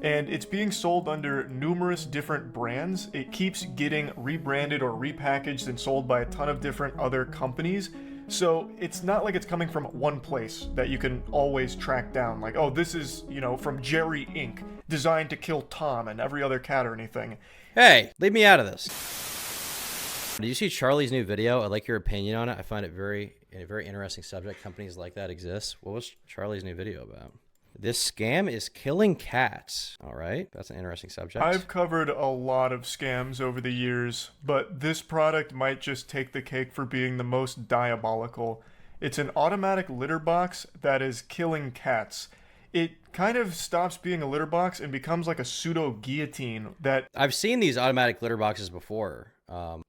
and it's being sold under numerous different brands. It keeps getting rebranded or repackaged and sold by a ton of different other companies. So it's not like it's coming from one place that you can always track down. Like, oh, this is, from Jerry Inc., designed to kill Tom and every other cat or anything. Hey, leave me out of this. Did you see Charlie's new video? I'd like your opinion on it. I find it a very interesting subject. Companies like that exist. What was Charlie's new video about? This scam is killing cats. All right, that's an interesting subject. I've covered a lot of scams over the years, but this product might just take the cake for being the most diabolical. It's an automatic litter box that is killing cats. It kind of stops being a litter box and becomes like a pseudo guillotine that... I've seen these automatic litter boxes before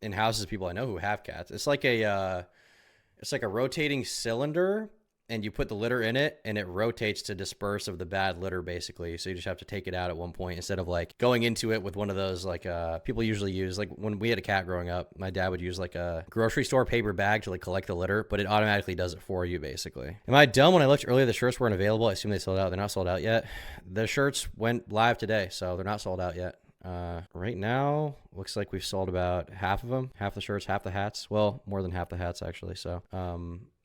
in houses of people I know who have cats. It's like a rotating cylinder, and you put the litter in it and it rotates to disperse of the bad litter, basically. So you just have to take it out at one point instead of like going into it with one of those like people usually use, like when we had a cat growing up, my dad would use like a grocery store paper bag to like collect the litter, but it automatically does it for you, basically. Am I dumb? When I looked earlier, the shirts weren't available. I assume they sold out. They're not sold out yet. The shirts went live today, so they're not sold out yet. Right now, looks like we've sold about half of them, half the shirts, half the hats. Well, more than half the hats, actually. So,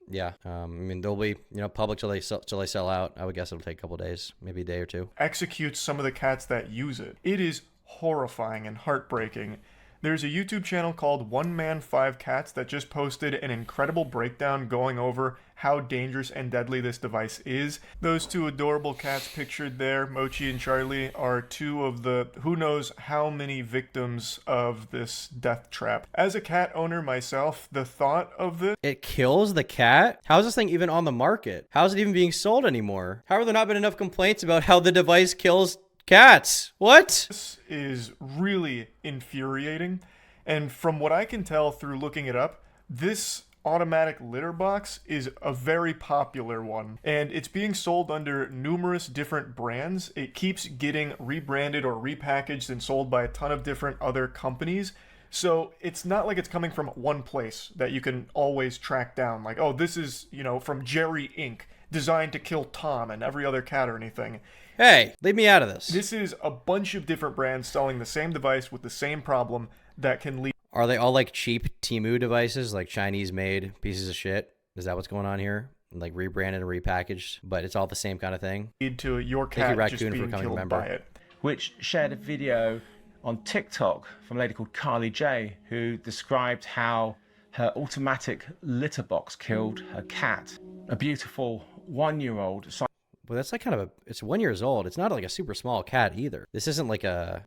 yeah, I mean, they'll be, public till they sell out. I would guess it'll take a couple days, maybe a day or two. Executes some of the cats that use it. It is horrifying and heartbreaking. There's a YouTube channel called One Man 5 Cats that just posted an incredible breakdown going over how dangerous and deadly this device is. Those two adorable cats pictured there, Mochi and Charlie, are two of the who knows how many victims of this death trap. As a cat owner myself, the thought of this... It kills the cat? How is this thing even on the market? How is it even being sold anymore? How have there not been enough complaints about how the device kills cats? What? This is really infuriating, and from what I can tell through looking it up, this automatic litter box is a very popular one, and it's being sold under numerous different brands. It keeps getting rebranded or repackaged and sold by a ton of different other companies. So it's not like it's coming from one place that you can always track down. Like, oh, this is, from Jerry Inc., designed to kill Tom and every other cat or anything. Hey, leave me out of this. This is a bunch of different brands selling the same device with the same problem that can lead... Are they all like cheap Temu devices, like Chinese made pieces of shit? Is that what's going on here? Like rebranded and repackaged, but it's all the same kind of thing? Lead to your cat just being killed by it. Which shared a video on TikTok from a lady called Carly J, who described how her automatic litter box killed her cat. A beautiful 1-year-old. Well, that's like it's 1 year old. It's not like a super small cat either. This isn't like a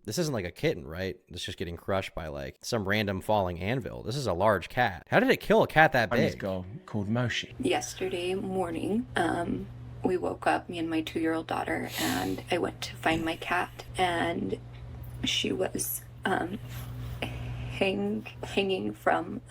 kitten, right? It's just getting crushed by like some random falling anvil. This is a large cat. How did it kill a cat that big? Girl called Moshi. Yesterday morning, we woke up, me and my 2-year-old daughter, and I went to find my cat, and she was hanging from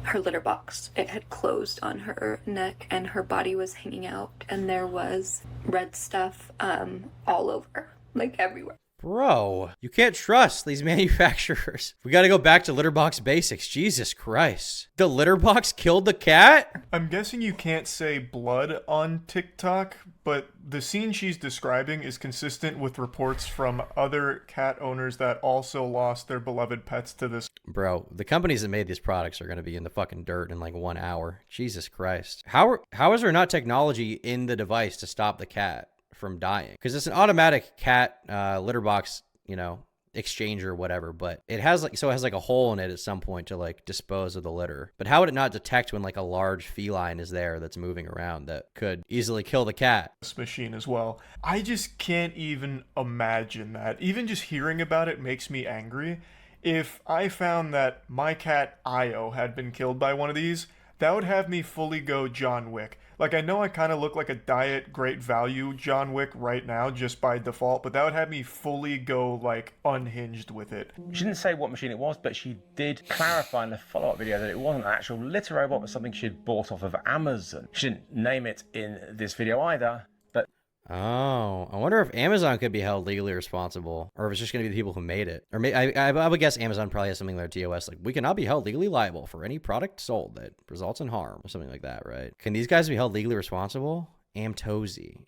her litter box. It had closed on her neck and her body was hanging out, and there was red stuff all over, like everywhere. Bro, you can't trust these manufacturers. We got to go back to litter box basics. Jesus Christ. The litter box killed the cat? I'm guessing you can't say blood on TikTok, but the scene she's describing is consistent with reports from other cat owners that also lost their beloved pets to this. Bro, the companies that made these products are going to be in the fucking dirt in like 1 hour. Jesus Christ. How is there not technology in the device to stop the cat from dying? Because it's an automatic cat litter box, exchanger or whatever, but it has like a hole in it at some point to like dispose of the litter. But how would it not detect when like a large feline is there that's moving around that could easily kill the cat? This machine as well. I just can't even imagine that. Even just hearing about it makes me angry. If I found that my cat Io had been killed by one of these, that would have me fully go John Wick. Like, I know I kind of look like a diet great value John Wick right now just by default, but that would have me fully go, like, unhinged with it. She didn't say what machine it was, but she did clarify in the follow-up video that it wasn't an actual litter robot, but something she had bought off of Amazon. She didn't name it in this video either, but... Oh, I wonder if Amazon could be held legally responsible, or if it's just going to be the people who made it. Or I would guess Amazon probably has something like their TOS, like, we cannot be held legally liable for any product sold that results in harm, or something like that, right? Can these guys be held legally responsible? Amtozy.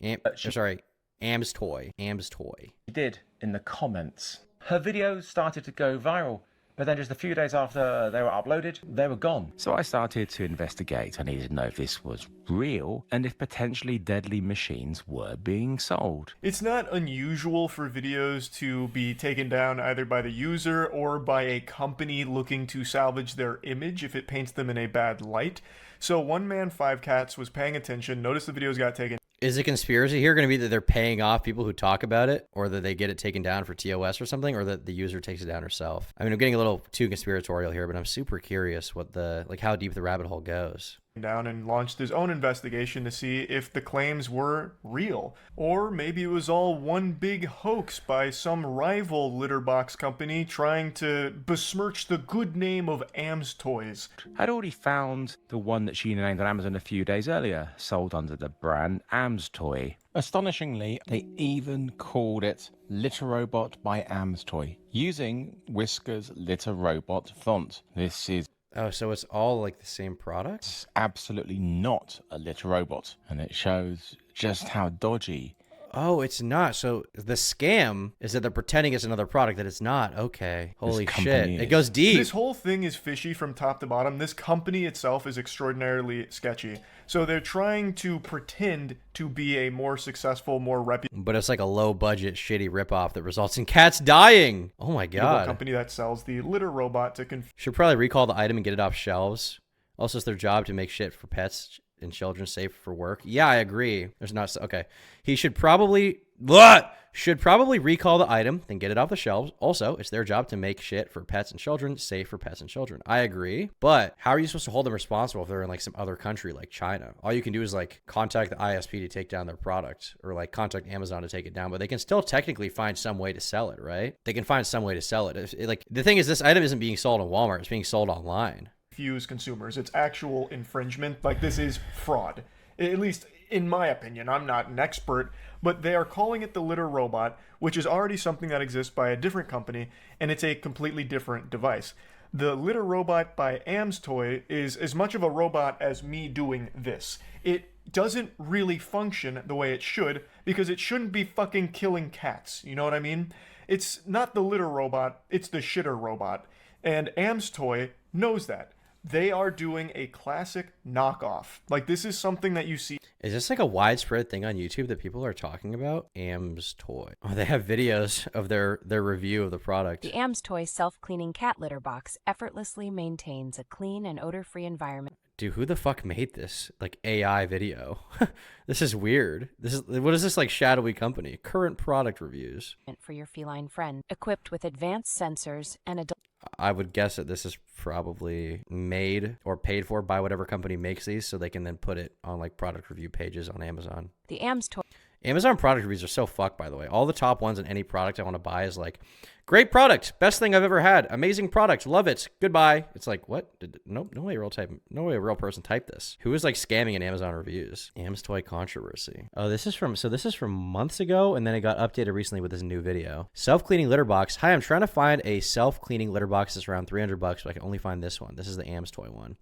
Amstoy. Amstoy. She did in the comments. Her videos started to go viral, but then just a few days after they were uploaded, they were gone. So I started to investigate. I needed to know if this was real and if potentially deadly machines were being sold. It's not unusual for videos to be taken down either by the user or by a company looking to salvage their image if it paints them in a bad light. So One Man Five Cats was paying attention, noticed the videos got taken. Is the conspiracy here going to be that they're paying off people who talk about it, or that they get it taken down for TOS or something, or that the user takes it down herself? I mean, I'm getting a little too conspiratorial here, but I'm super curious what how deep the rabbit hole goes. Down and launched his own investigation to see if the claims were real, or maybe it was all one big hoax by some rival litter box company trying to besmirch the good name of Amstoys. I'd already found the one that she named on Amazon a few days earlier, sold under the brand Amstoy. Astonishingly, they even called it Litter Robot by Amstoy, using Whisker's Litter Robot font. This is Oh, so it's all like the same product? absolutely not a litter robot, and it shows just how dodgy. Oh, it's not. So the scam is that they're pretending it's another product that it's not. Okay. Holy shit. company It is- goes deep. This whole thing is fishy from top to bottom. This company itself is extraordinarily sketchy. So they're trying to pretend to be a more successful, more reputable But it's like a low budget, shitty ripoff that results in cats dying. Oh my god. company that sells the litter robot to Should probably recall the item and get it off shelves. Also, it's their job to make shit for pets and children safe for work. Yeah, I agree. There's not okay. He should probably recall the item, then get it off the shelves. Also, it's their job to make shit for pets and children safe for pets and children. I agree. But how are you supposed to hold them responsible if they're in like some other country like China? All you can do is like contact the ISP to take down their product, or like contact Amazon to take it down, but they can still technically find some way to sell it, right? They can find some way to sell it. Like the thing is, this item isn't being sold in Walmart, it's being sold online. confuse consumers. It's actual infringement. Like, this is fraud. At least in my opinion. I'm not an expert, but they are calling it the litter robot, which is already something that exists by a different company, and it's a completely different device. The litter robot by Amstoy is as much of a robot as me doing this. It doesn't really function the way it should, because it shouldn't be fucking killing cats. You know what I mean? It's not the litter robot, it's the shitter robot. And Amstoy knows that. They are doing a classic knockoff. Like, this is something that you see. Is this like a widespread thing on YouTube that people are talking about? Amstoy. Oh, they have videos of their review of the product. The Amstoy self-cleaning cat litter box effortlessly maintains a clean and odor-free environment Dude, who the fuck made this like AI video? This is weird. What is this, like shadowy company? Current product reviews. for your feline friend. Equipped with advanced sensors and a I would guess that this is probably made or paid for by whatever company makes these, so they can then put it on like product review pages on Amazon. the Amstoy Amazon product reviews are so fucked, by the way. All the top ones in any product I want to buy is like, great product, best thing I've ever had, amazing product, love it, goodbye. It's like, what? No way a real person typed this. Who is like scamming in Amazon reviews? Amstoy controversy. Oh, this is from months ago, and then it got updated recently with this new video. Self-cleaning litter box. Hi, I'm trying to find a self-cleaning litter box that's around $300, but I can only find this one. This is the Amstoy one.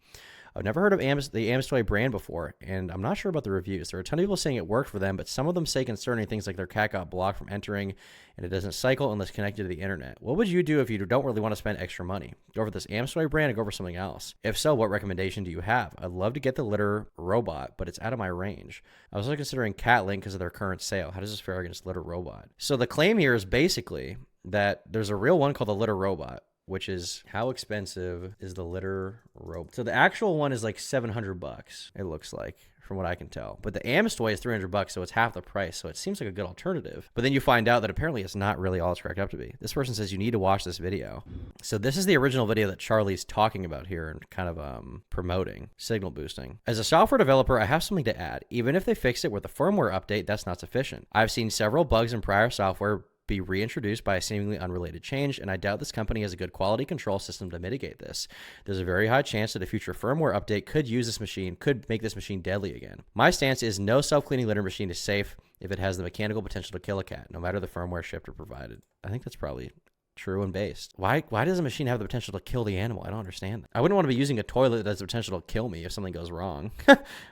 I've never heard of the Amstoy brand before, and I'm not sure about the reviews. There are a ton of people saying it worked for them, but some of them say concerning things like their cat got blocked from entering, and it doesn't cycle unless connected to the internet. What would you do if you don't really want to spend extra money? Go for this Amstoy brand or go for something else? If so, what recommendation do you have? I'd love to get the litter robot, but it's out of my range. I was also considering CatLink because of their current sale. How does this fare against litter robot? So the claim here is basically that there's a real one called the litter robot, which is how expensive is the litter robot? So the actual one is like $700, it looks like, from what I can tell. But the Amstoy is $300, so it's half the price. So it seems like a good alternative. But then you find out that apparently it's not really all it's cracked up to be. This person says you need to watch this video. So this is the original video that Charlie's talking about here and kind of promoting, signal boosting. As a software developer, I have something to add. Even if they fix it with a firmware update, that's not sufficient. I've seen several bugs in prior software be reintroduced by a seemingly unrelated change, and I doubt this company has a good quality control system to mitigate this. There's a very high chance that a future firmware update could make this machine deadly again. My stance is no self-cleaning litter machine is safe if it has the mechanical potential to kill a cat, no matter the firmware shift or provided. I think that's probably True and based. Why does a machine have the potential to kill the animal? I don't understand that. I wouldn't want to be using a toilet that has the potential to kill me if something goes wrong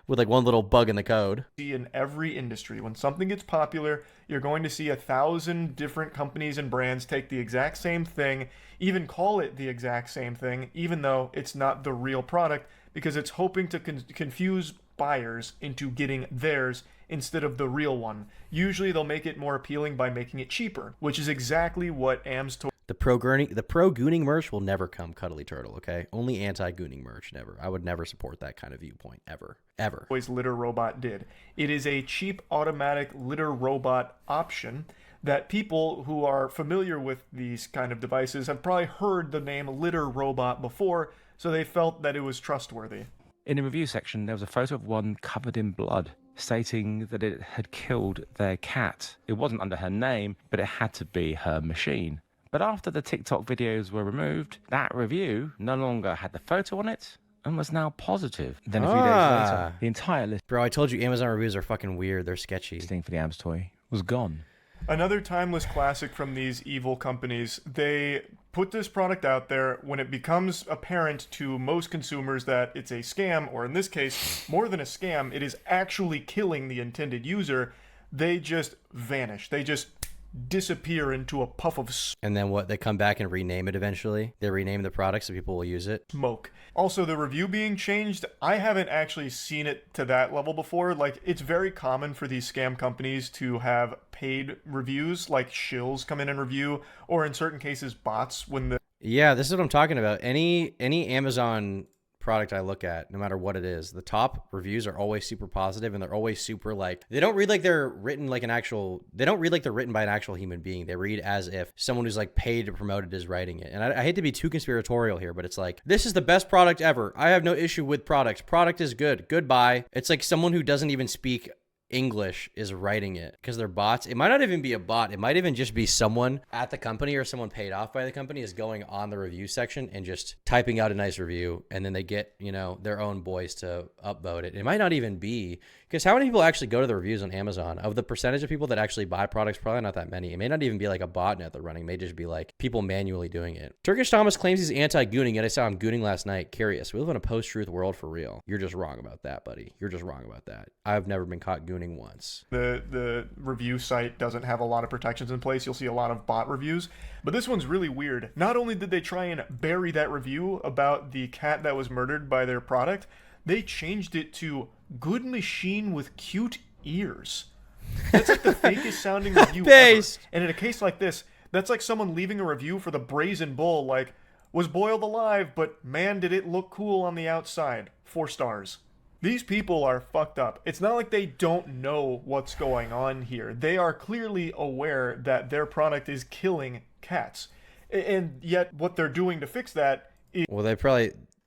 with like one little bug in the code. See in every industry, when something gets popular, you're going to see 1,000 different companies and brands take the exact same thing, even call it the exact same thing, even though it's not the real product, because it's hoping to confuse buyers into getting theirs instead of the real one. Usually they'll make it more appealing by making it cheaper, which is exactly what AM's The pro-gooning merch will never come Cuddly Turtle, okay? Only anti-gooning merch, never. I would never support that kind of viewpoint, ever. Ever. Toys litter robot did. It is a cheap automatic litter robot option that people who are familiar with these kind of devices have probably heard the name litter robot before, so they felt that it was trustworthy. In the review section, there was a photo of one covered in blood, stating that it had killed their cat. It wasn't under her name, but it had to be her machine. But after the TikTok videos were removed, that review no longer had the photo on it and was now positive. Then a few days later, the entire Bro, I told you Amazon reviews are fucking weird. They're sketchy. listing for the AMS toy was gone. Another timeless classic from these evil companies, they put this product out there. When it becomes apparent to most consumers that it's a scam, or in this case, more than a scam, it is actually killing the intended user, they just vanish. They just disappear into a puff of And then what? They come back and rename it eventually? They rename the product so people will use it? smoke. Also, the review being changed, I haven't actually seen it to that level before. Like, it's very common for these scam companies to have paid reviews, like shills come in and review, or in certain cases, bots when the Yeah, this is what I'm talking about. Any Amazon product I look at, no matter what it is, the top reviews are always super positive, and they're always super like, they don't read like they're written like an actual, they don't read like they're written by an actual human being. They read as if someone who's like paid to promote it is writing it. And I hate to be too conspiratorial here, but it's like, this is the best product ever. I have no issue with products. Product is good. Goodbye. It's like someone who doesn't even speak English is writing it because they're bots. It might not even be a bot. It might even just be someone at the company or someone paid off by the company is going on the review section and just typing out a nice review, and then they get, you know, their own boys to upvote it. It might not even be, because how many people actually go to the reviews on Amazon? Of the percentage of people that actually buy products, probably not that many. It may not even be like a botnet they're running. It may just be like people manually doing it. Turkish Thomas claims he's anti-gooning, yet I saw him gooning last night. Curious. We live in a post-truth world for real. You're just wrong about that, buddy. You're just wrong about that. I've never been caught gooning once. the review site doesn't have a lot of protections in place. You'll see a lot of bot reviews, but this one's really weird. Not only did they try and bury that review about the cat that was murdered by their product, they changed it to good machine with cute ears. That's like the fakest sounding review ever. And in a case like this, that's like someone leaving a review for the Brazen Bull, like, was boiled alive, but man, did it look cool on the outside. 4 stars. These people are fucked up. It's not like they don't know what's going on here. They are clearly aware that their product is killing cats. And yet what they're doing to fix that is... Well,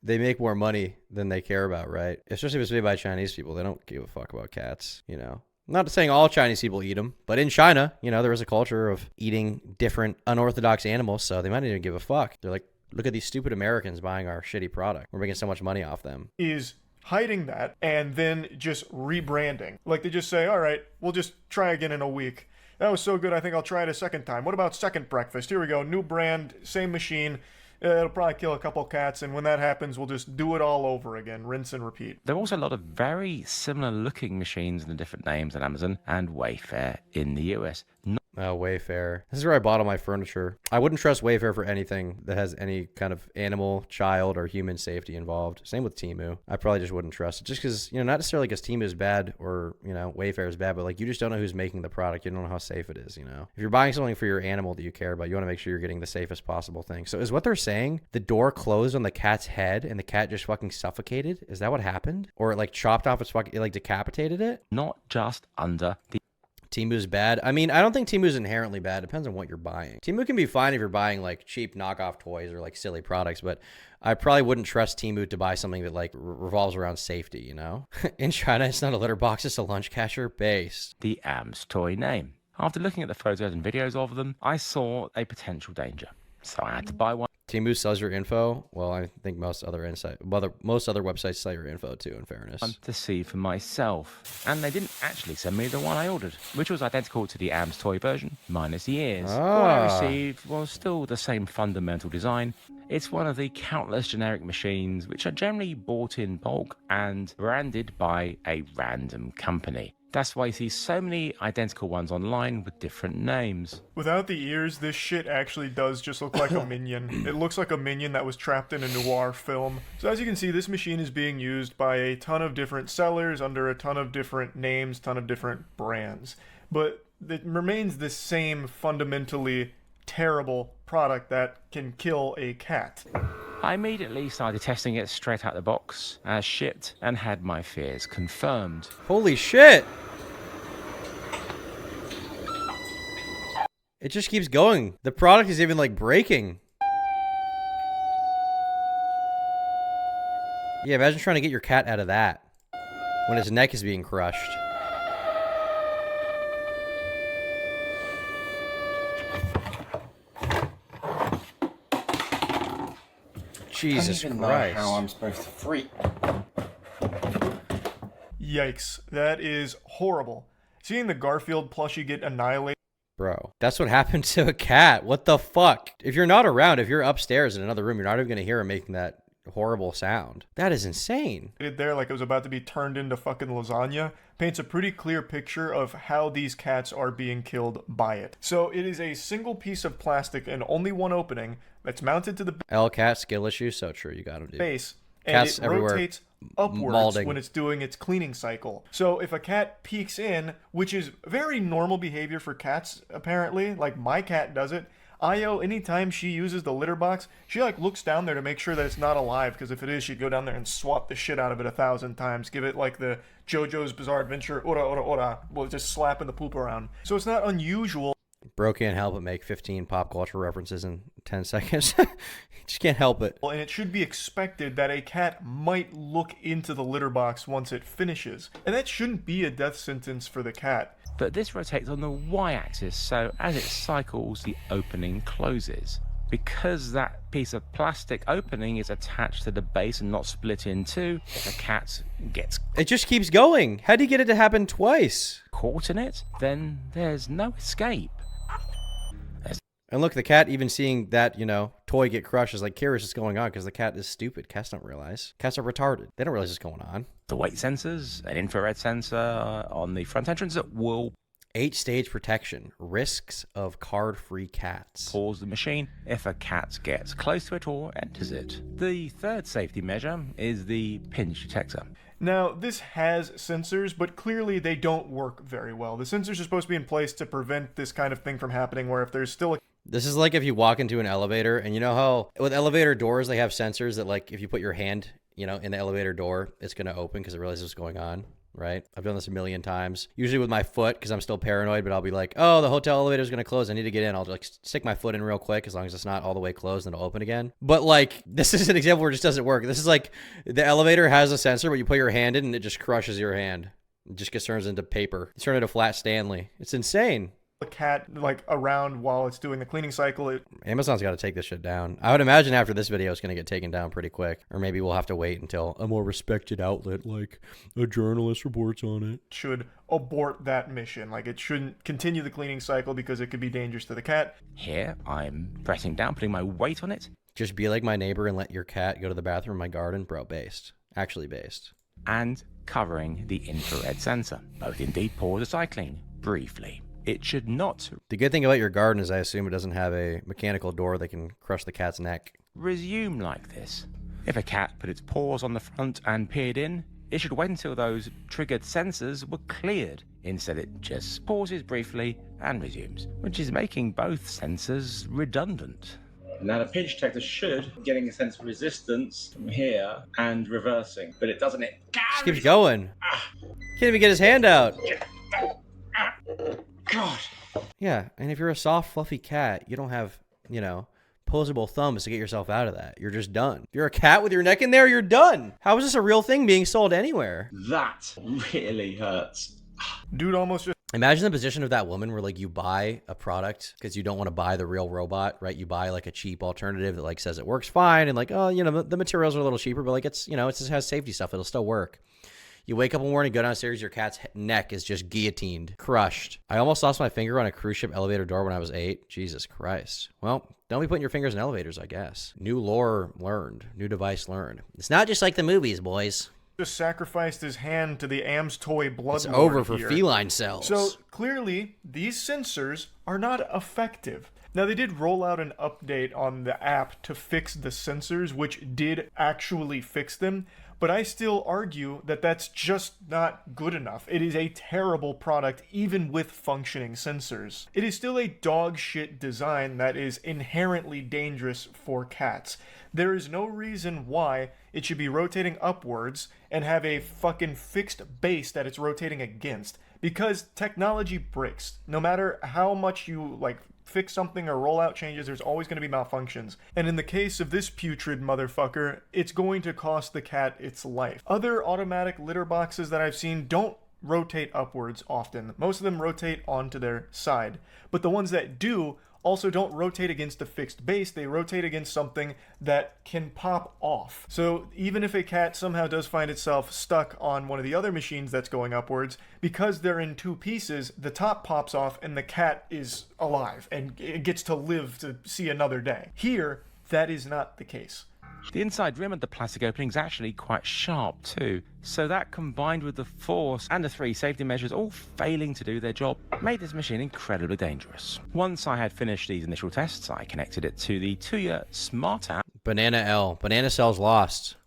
they make more money than they care about, right? Especially if it's made by Chinese people. They don't give a fuck about cats, you know? I'm not saying all Chinese people eat them, but in China, you know, there is a culture of eating different unorthodox animals, so they might not even give a fuck. They're like, look at these stupid Americans buying our shitty product. We're making so much money off them. Is hiding that and then just rebranding. Like, they just say, all right, we'll just try again in a week. That was so good, I think I'll try it a second time. What about second breakfast? Here we go, new brand, same machine. It'll probably kill a couple cats, and when that happens, we'll just do it all over again, rinse and repeat. There are also a lot of very similar looking machines and different names on Amazon and Wayfair in the US. Wayfair. This is where I bought all my furniture. I wouldn't trust Wayfair for anything that has any kind of animal, child, or human safety involved. Same with Temu. I probably just wouldn't trust it. Just because, you know, not necessarily because Temu is bad or, you know, Wayfair is bad, but like you just don't know who's making the product. You don't know how safe it is, you know? If you're buying something for your animal that you care about, you want to make sure you're getting the safest possible thing. So is what they're saying the door closed on the cat's head and the cat just fucking suffocated? Is that what happened? Or it like chopped off its fucking, it like decapitated it? Not just under the... Temu's bad. I mean, I don't think Temu's inherently bad. Depends on what you're buying. Temu can be fine if you're buying like cheap knockoff toys or like silly products, but I probably wouldn't trust Temu to buy something that like revolves around safety, you know? In China, it's not a litter box, it's a lunch catcher base. The AMS toy name. After looking at the photos and videos of them, I saw a potential danger. So I had to buy one. Temu sells your info. Well, I think most other websites sell your info too, in fairness. To see for myself. And they didn't actually send me the one I ordered, which was identical to the AMS toy version, minus the ears. What I received was still the same fundamental design. It's one of the countless generic machines which are generally bought in bulk and branded by a random company. That's why you see so many identical ones online with different names. Without the ears, this shit actually does just look like a minion. It looks like a minion that was trapped in a noir film. So as you can see, this machine is being used by a ton of different sellers under a ton of different names, ton of different brands. But it remains the same fundamentally terrible product that can kill a cat. I immediately started testing it straight out the box, as shipped, and had my fears confirmed. Holy shit! It just keeps going. The product is even like breaking. Yeah, imagine trying to get your cat out of that when his neck is being crushed. Jesus Christ. How I'm supposed to freak. Yikes, that is horrible. Seeing the Garfield plushie get annihilated. Bro, that's what happened to a cat. What the fuck? If you're not around, if you're upstairs in another room, you're not even going to hear him making that horrible sound. That is insane. There like it was about to be turned into fucking lasagna paints a pretty clear picture of how these cats are being killed by it. So it is a single piece of plastic and only one opening that's mounted to the Cat skill issue, so true. You got him, dude. base, and Cats it everywhere rotates upwards mauling. when it's doing its cleaning cycle. So if a cat peeks in, which is very normal behavior for cats apparently, like my cat does it, Io, anytime she uses the litter box, she like looks down there to make sure that it's not alive, because if it is, she'd go down there and swat the shit out of it 1,000 times, give it like the JoJo's Bizarre Adventure, ora ora ora, well, just slapping the poop around. So it's not unusual. Bro can't help but make 15 pop culture references in 10 seconds. He just can't help it. And it should be expected that a cat might look into the litter box once it finishes. And that shouldn't be a death sentence for the cat. But this rotates on the y-axis, so as it cycles, the opening closes. Because that piece of plastic opening is attached to the base and not split in two, if a cat gets It just keeps going. How do you get it to happen twice? caught in it, then there's no escape. And look, the cat even seeing that, toy get crushed is like curious what's going on, because the cat is stupid. Cats don't realize. Cats are retarded. They don't realize what's going on. The weight sensors, an infrared sensor on the front entrance that will 8-stage protection. Risks of card-free cats. pause the machine if a cat gets close to it or enters it. The third safety measure is the pinch detector. Now, this has sensors, but clearly they don't work very well. The sensors are supposed to be in place to prevent this kind of thing from happening, where if there's still a This is like if you walk into an elevator, and you know how with elevator doors they have sensors that, like, if you put your hand, in the elevator door, it's going to open because it realizes what's going on, right? I've done this a million times, usually with my foot because I'm still paranoid, but I'll be like, oh, the hotel elevator is going to close. I need to get in. I'll like stick my foot in real quick, as long as it's not all the way closed, and it'll open again. But like, this is an example where it just doesn't work. This is like the elevator has a sensor, but you put your hand in and it just crushes your hand. It just gets turned into paper. It's turned into flat Stanley. It's insane. cat like around while it's doing the cleaning cycle. Amazon's got to take this shit down. I would imagine after this video, it's going to get taken down pretty quick. Or maybe we'll have to wait until a more respected outlet, like a journalist, reports on it. Should abort that mission. Like, it shouldn't continue the cleaning cycle because it could be dangerous to the cat. Here, I'm pressing down, putting my weight on it, Just be like my neighbor and let your cat go to the bathroom in my garden. Bro, based. Actually based. and covering the infrared sensor. Both indeed pause the cycling briefly. It should not The good thing about your garden is I assume it doesn't have a mechanical door that can crush the cat's neck. resume like this. If a cat put its paws on the front and peered in, it should wait until those triggered sensors were cleared. Instead, it just pauses briefly and resumes, which is making both sensors redundant. Now the pinch detector should be getting a sense of resistance from here and reversing, but it doesn't. It Just keeps going. Can't even get his hand out. God. Yeah, and if you're a soft, fluffy cat, you don't have, posable thumbs to get yourself out of that. You're just done. If you're a cat with your neck in there, you're done. How is this a real thing being sold anywhere? That really hurts. Dude almost just Imagine the position of that woman where like you buy a product because you don't want to buy the real robot, right? You buy like a cheap alternative that like says it works fine and like, oh, you know, the materials are a little cheaper, but like it's, you know, it just has safety stuff. It'll still work. You wake up one morning, go downstairs, your cat's neck is just guillotined, crushed. I almost lost my finger on a cruise ship elevator door when I was 8. Jesus Christ. Well, don't be putting your fingers in elevators, I guess. New lore learned, new device learned. It's not just like the movies, boys. Just sacrificed his hand to the Am's toy blood. It's over for feline cells. So clearly, these sensors are not effective. Now, they did roll out an update on the app to fix the sensors, which did actually fix them, but I still argue that that's just not good enough. It is a terrible product, even with functioning sensors. It is still a dog shit design that is inherently dangerous for cats. There is no reason why it should be rotating upwards and have a fucking fixed base that it's rotating against. Because technology breaks. No matter how much you, like, fix something or roll out changes, there's always going to be malfunctions. And in the case of this putrid motherfucker, it's going to cost the cat its life. Other automatic litter boxes that I've seen don't rotate upwards often. Most of them rotate onto their side. But the ones that do also don't rotate against a fixed base, they rotate against something that can pop off. So even if a cat somehow does find itself stuck on one of the other machines that's going upwards, because they're in two pieces, the top pops off and the cat is alive and it gets to live to see another day. Here, that is not the case. The inside rim of the plastic opening is actually quite sharp too, so that combined with the force and the 3 safety measures all failing to do their job made this machine incredibly dangerous. Once I had finished these initial tests, I connected it to the Tuya Smart app Banana L. Banana cells lost.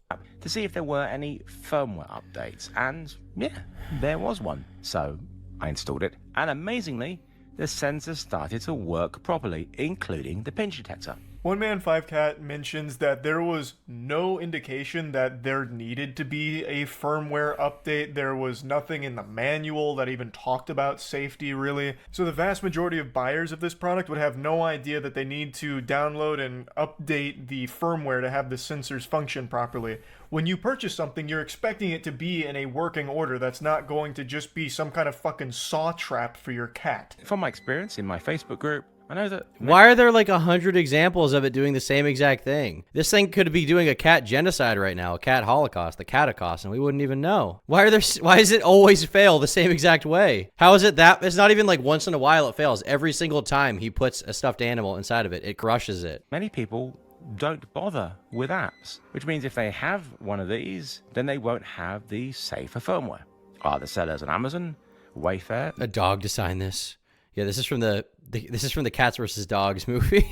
to see if there were any firmware updates, and yeah, there was one. So I installed it, and amazingly, the sensors started to work properly, including the pinch detector. One Man 5 Cat mentions that there was no indication that there needed to be a firmware update. There was nothing in the manual that even talked about safety, really. So the vast majority of buyers of this product would have no idea that they need to download and update the firmware to have the sensors function properly. When you purchase something, you're expecting it to be in a working order. That's not going to just be some kind of fucking saw trap for your cat. From my experience in my Facebook group, I know that... Why are there like 100 examples of it doing the same exact thing? This thing could be doing a cat genocide right now, a cat holocaust, a catacost, and we wouldn't even know. Why does it always fail the same exact way? How is it that it's not even like once in a while it fails? Every single time he puts a stuffed animal inside of it, it crushes it. Many people don't bother with apps, which means if they have one of these, then they won't have the safer firmware. Are the sellers on Amazon, Wayfair? A dog designed this. Yeah, this is from the Cats vs. Dogs movie.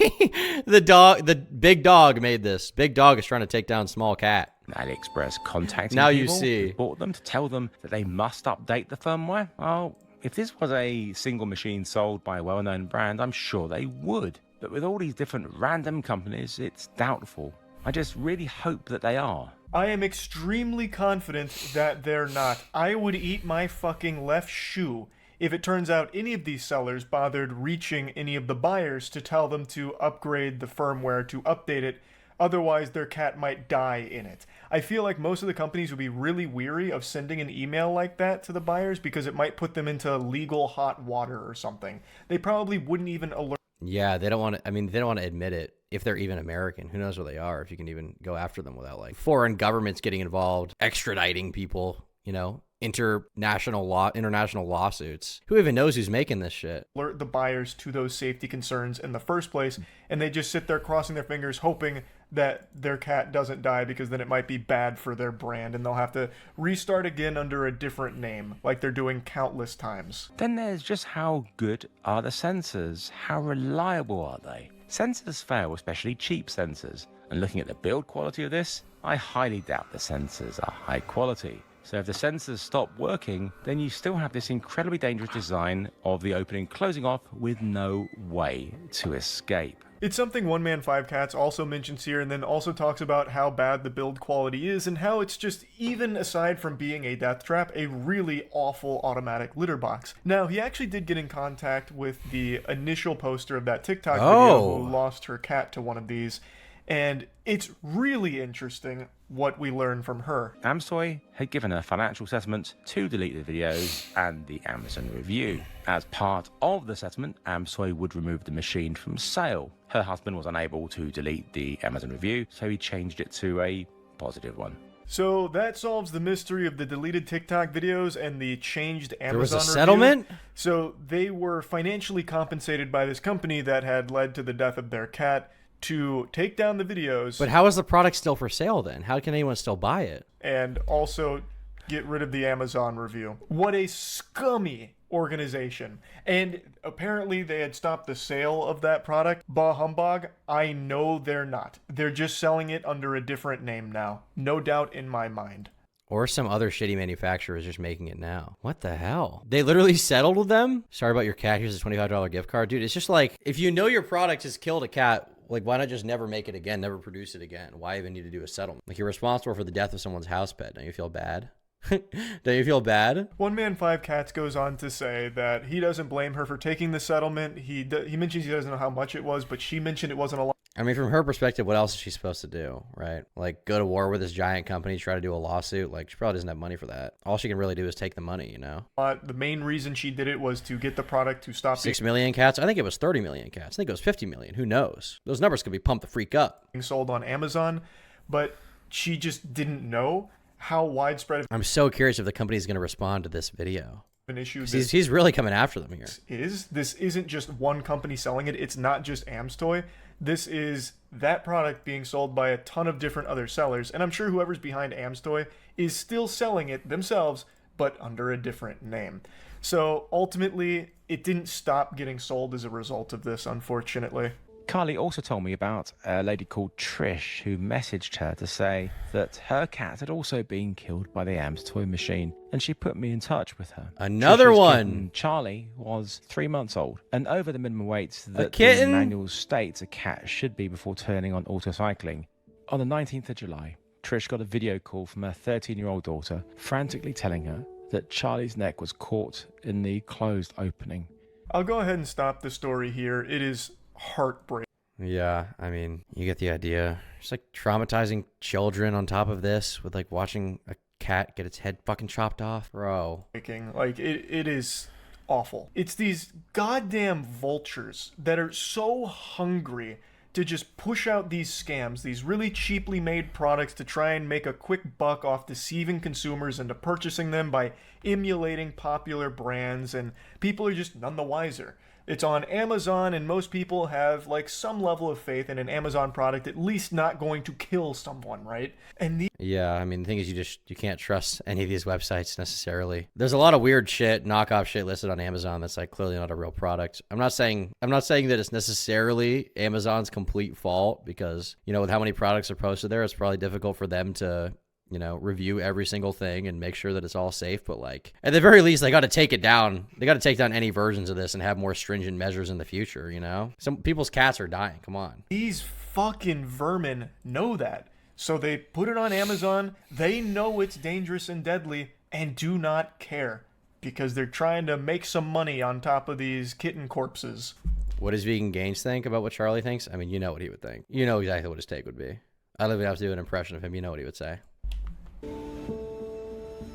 The big dog made this. Big dog is trying to take down small cat. AliExpress contacting Now you people see. who bought them to tell them that they must update the firmware. Well, if this was a single machine sold by a well-known brand, I'm sure they would. But with all these different random companies, it's doubtful. I just really hope that they are. I am extremely confident that they're not. I would eat my fucking left shoe if it turns out any of these sellers bothered reaching any of the buyers to tell them to upgrade the firmware, to update it. Otherwise, their cat might die in it. I feel like most of the companies would be really weary of sending an email like that to the buyers because it might put them into legal hot water or something. They probably wouldn't even alert. Yeah, they don't want to. I mean, they don't want to admit it. If they're even American, who knows where they are? If you can even go after them without like foreign governments getting involved, extraditing people, you know, international lawsuits. Who even knows who's making this shit? Alert the buyers to those safety concerns in the first place, and they just sit there crossing their fingers hoping that their cat doesn't die because then it might be bad for their brand and they'll have to restart again under a different name like they're doing countless times. Then there's just how good are the sensors? How reliable are they? Sensors fail, especially cheap sensors. And looking at the build quality of this, I highly doubt the sensors are high quality. So if the sensors stop working, then you still have this incredibly dangerous design of the opening closing off with no way to escape. It's something One Man 5 Cats also mentions here, and then also talks about how bad the build quality is and how it's just, even aside from being a death trap, a really awful automatic litter box. Now, he actually did get in contact with the initial poster of that TikTok video who lost her cat to one of these. And it's really interesting what we learn from her. Amstoy had given a financial settlement to delete the videos and the Amazon review. As part of the settlement, Amstoy would remove the machine from sale. Her husband was unable to delete the Amazon review, so he changed it to a positive one. So that solves the mystery of the deleted TikTok videos and the changed Amazon There was a review. settlement? So they were financially compensated by this company that had led to the death of their cat to take down the videos. But how is the product still for sale then? How can anyone still buy it? And also get rid of the Amazon review. What a scummy organization. And apparently they had stopped the sale of that product. Bah humbug. I know they're not. They're just selling it under a different name now. No doubt in my mind. Or some other shitty manufacturer is just making it now. What the hell? They literally settled with them? Sorry about your cat. Here's a $25 gift card. Dude, it's just like, if you know your product has killed a cat, like, why not just never make it again, never produce it again? Why even need to do a settlement? Like, you're responsible for the death of someone's house pet. Don't you feel bad? Don't you feel bad? One Man 5 Cats goes on to say that he doesn't blame her for taking the settlement. He mentions he doesn't know how much it was, but she mentioned it wasn't a lot. I mean, from her perspective, what else is she supposed to do, right? Like, go to war with this giant company, try to do a lawsuit? Like, she probably doesn't have money for that. All she can really do is take the money, you know? The main reason she did it was to get the product to stop 6 million cats? I think it was 30 million cats. I think it was 50 million. Who knows? Those numbers could be pumped the freak up. being sold on Amazon, but she just didn't know how widespread I'm so curious if the company's going to respond to this video. an issue 'Cause this He's really coming after them here. is. This isn't just one company selling it. It's not just Amstoy. This is that product being sold by a ton of different other sellers. And I'm sure whoever's behind Amstoy is still selling it themselves, but under a different name. So ultimately, it didn't stop getting sold as a result of this, unfortunately. Carly also told me about a lady called Trish who messaged her to say that her cat had also been killed by the Amstoy machine, and she put me in touch with her. Another Trish's one. kitten, Charlie, was 3 months old and over the minimum weight that the kitten? manual states a cat should be before turning on autocycling. On the 19th of July, Trish got a video call from her 13-year-old daughter frantically telling her that Charlie's neck was caught in the closed opening. I'll go ahead and stop the story here. It is heartbreaking. Yeah, I mean, you get the idea. It's like traumatizing children on top of this with like watching a cat get its head fucking chopped off. Bro. Like, it is awful. It's these goddamn vultures that are so hungry to just push out these scams, these really cheaply made products to try and make a quick buck off deceiving consumers into purchasing them by emulating popular brands, and people are just none the wiser. It's on Amazon, and most people have like some level of faith in an Amazon product at least not going to kill someone, right? And Yeah, I mean, the thing is you can't trust any of these websites necessarily. There's a lot of weird shit, knockoff shit listed on Amazon that's like clearly not a real product. I'm not saying that it's necessarily Amazon's complete fault, because, you know, with how many products are posted there, it's probably difficult for them to, you know, review every single thing and make sure that it's all safe. But like, at the very least, they got to take it down. They got to take down any versions of this and have more stringent measures in the future, you know? Some people's cats are dying. Come on. these fucking vermin know that. So they put it on Amazon. They know it's dangerous and deadly and do not care because they're trying to make some money on top of these kitten corpses. What does Vegan Gains think about what Charlie thinks? I mean, you know what he would think. You know exactly what his take would be. I don't even have to do an impression of him. You know what he would say.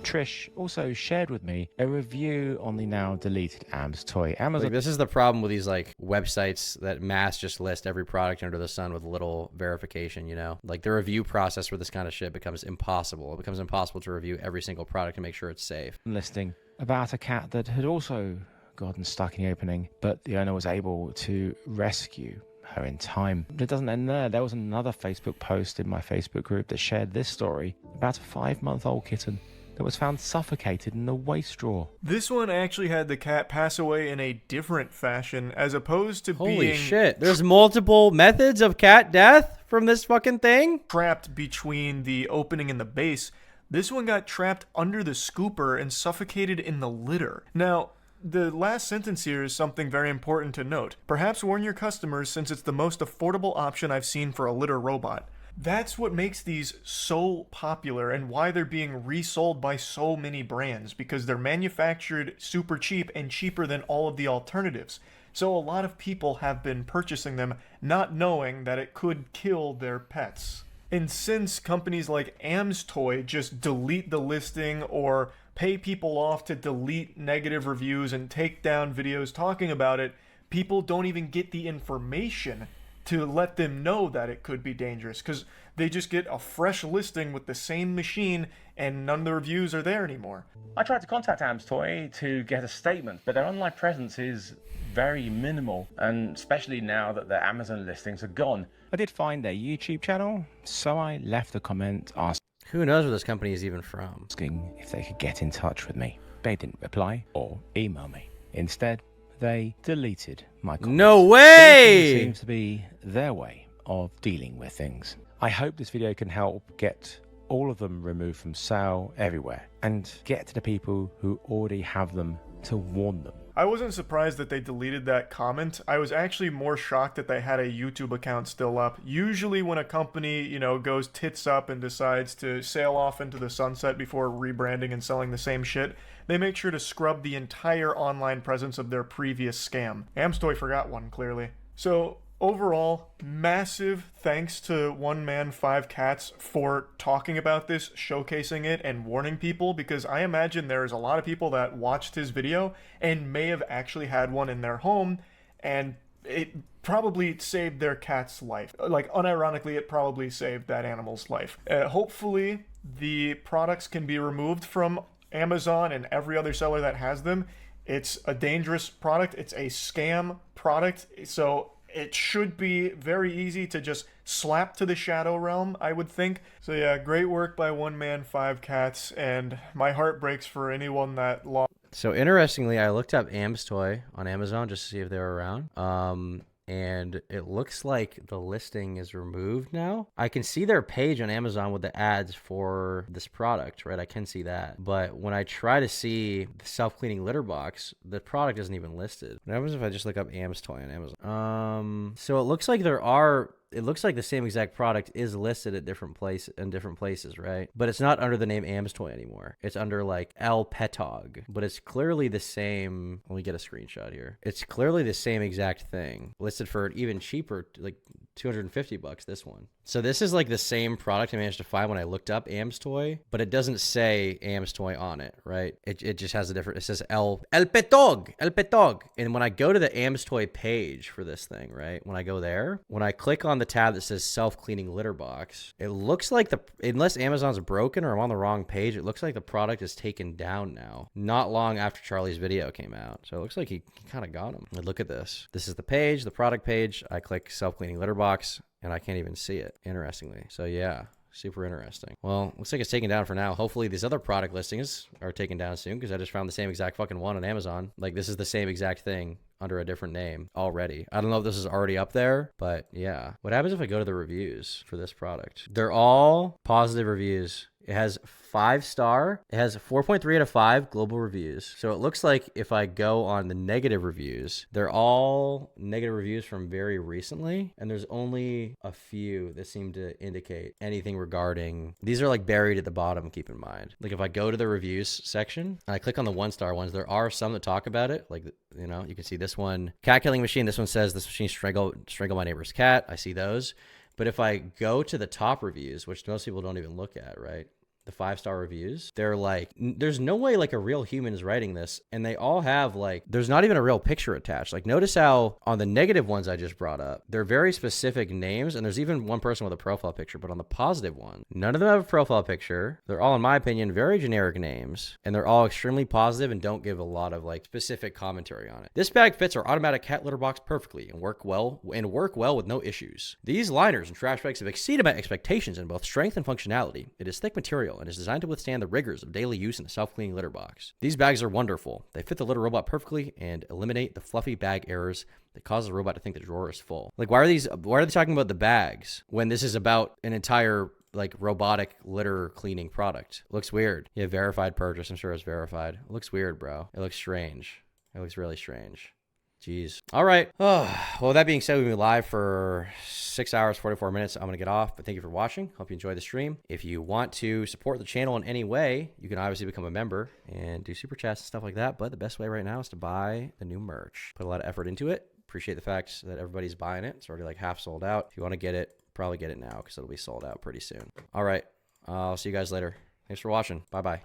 Trish also shared with me a review on the now deleted Amstoy. Amazon. Like, this is the problem with these like websites that mass just list every product under the sun with little verification, you know? Like, the review process for this kind of shit becomes impossible. It becomes impossible to review every single product and make sure it's safe. listing about a cat that had also gotten stuck in the opening, but the owner was able to rescue her in time. But it doesn't end there. There was another Facebook post in my Facebook group that shared this story about a 5-month-old kitten that was found suffocated in a waste drawer. This one actually had the cat pass away in a different fashion as opposed to Holy being shit. There's multiple methods of cat death from this fucking thing? trapped between the opening and the base. This one got trapped under the scooper and suffocated in the litter. Now, the last sentence here is something very important to note. Perhaps warn your customers since it's the most affordable option I've seen for a litter robot. That's what makes these so popular and why they're being resold by so many brands, because they're manufactured super cheap and cheaper than all of the alternatives. So a lot of people have been purchasing them not knowing that it could kill their pets. And since companies like Amstoy just delete the listing or pay people off to delete negative reviews and take down videos talking about it, people don't even get the information to let them know that it could be dangerous, because they just get a fresh listing with the same machine and none of the reviews are there anymore. I tried to contact Amstoy to get a statement, but their online presence is very minimal, and especially now that their Amazon listings are gone. I did find their YouTube channel, so I left a comment Who knows where this company is even from? asking if they could get in touch with me. They didn't reply or email me. Instead, they deleted my comments. No Deleting way! seems to be their way of dealing with things. I hope this video can help get all of them removed from sale everywhere and get to the people who already have them to warn them. I wasn't surprised that they deleted that comment. I was actually more shocked that they had a YouTube account still up. Usually when a company, goes tits up and decides to sail off into the sunset before rebranding and selling the same shit, they make sure to scrub the entire online presence of their previous scam. Amstoy forgot one, clearly. So overall, massive thanks to One Man 5 Cats for talking about this, showcasing it, and warning people, because I imagine there's a lot of people that watched his video and may have actually had one in their home, and it probably saved their cat's life. Like, unironically, it probably saved that animal's life. Hopefully, the products can be removed from Amazon and every other seller that has them. It's a dangerous product. It's a scam product. So it should be very easy to just slap to the Shadow Realm, I would think. So yeah, great work by One Man 5 Cats, and my heart breaks for anyone that lost. So interestingly, I looked up Amstoy on Amazon just to see if they were around. And it looks like the listing is removed now. I can see their page on Amazon with the ads for this product, right? I can see that. But when I try to see the self-cleaning litter box, the product isn't even listed. What happens if I just look up Amstoy on Amazon? So it looks like it looks like the same exact product is listed at different places, right? But it's not under the name Amstoy anymore. It's under like El Petog, but it's clearly the same. Let me get a screenshot here. It's clearly the same exact thing, listed for an even cheaper, like $250, this one. So this is like the same product I managed to find when I looked up Amstoy, but it doesn't say Amstoy on it, right? It just has a different, it says El Petog. And when I go to the Amstoy page for this thing, right? When I go there, when I click on the tab that says self-cleaning litter box, it looks like unless Amazon's broken or I'm on the wrong page, it looks like the product is taken down now, not long after Charlie's video came out. So it looks like he kind of got him. Look at this. This is the page, the product page. I click self-cleaning litter box and I can't even see it, interestingly. So yeah, super interesting. Well, looks like it's taken down for now. Hopefully these other product listings are taken down soon, because I just found the same exact fucking one on Amazon. Like, this is the same exact thing under a different name already. I don't know if this is already up there, but yeah. What happens if I go to the reviews for this product? They're all positive reviews. It has 5-star. It has 4.3 out of 5 global reviews. So it looks like if I go on the negative reviews, they're all negative reviews from very recently. And there's only a few that seem to indicate anything regarding, these are like buried at the bottom, keep in mind. Like if I go to the reviews section and I click on the 1-star ones, there are some that talk about it. Like, you can see this one, cat killing machine. This one says this machine strangled my neighbor's cat. I see those. But if I go to the top reviews, which most people don't even look at, right? The 5-star reviews, they're like, there's no way like a real human is writing this. And they all have like, there's not even a real picture attached. Like, notice how on the negative ones I just brought up, they're very specific names. And there's even one person with a profile picture, but on the positive one, none of them have a profile picture. They're all, in my opinion, very generic names. And they're all extremely positive and don't give a lot of like specific commentary on it. This bag fits our automatic cat litter box perfectly and work well with no issues. These liners and trash bags have exceeded my expectations in both strength and functionality. It is thick material and is designed to withstand the rigors of daily use in a self-cleaning litter box. These bags are wonderful. They fit the litter robot perfectly and eliminate the fluffy bag errors that cause the robot to think the drawer is full. Like, why are they talking about the bags when this is about an entire like robotic litter cleaning product? It looks weird. Yeah, verified purchase. I'm sure it's verified. It looks weird, bro. It looks strange. It looks really strange. Jeez. All right. Oh, well, that being said, we've been live for 6 hours, 44 minutes. I'm going to get off, but thank you for watching. Hope you enjoyed the stream. If you want to support the channel in any way, you can obviously become a member and do super chats and stuff like that. But the best way right now is to buy the new merch. Put a lot of effort into it. Appreciate the fact that everybody's buying it. It's already like half sold out. If you want to get it, probably get it now because it'll be sold out pretty soon. All right. I'll see you guys later. Thanks for watching. Bye-bye.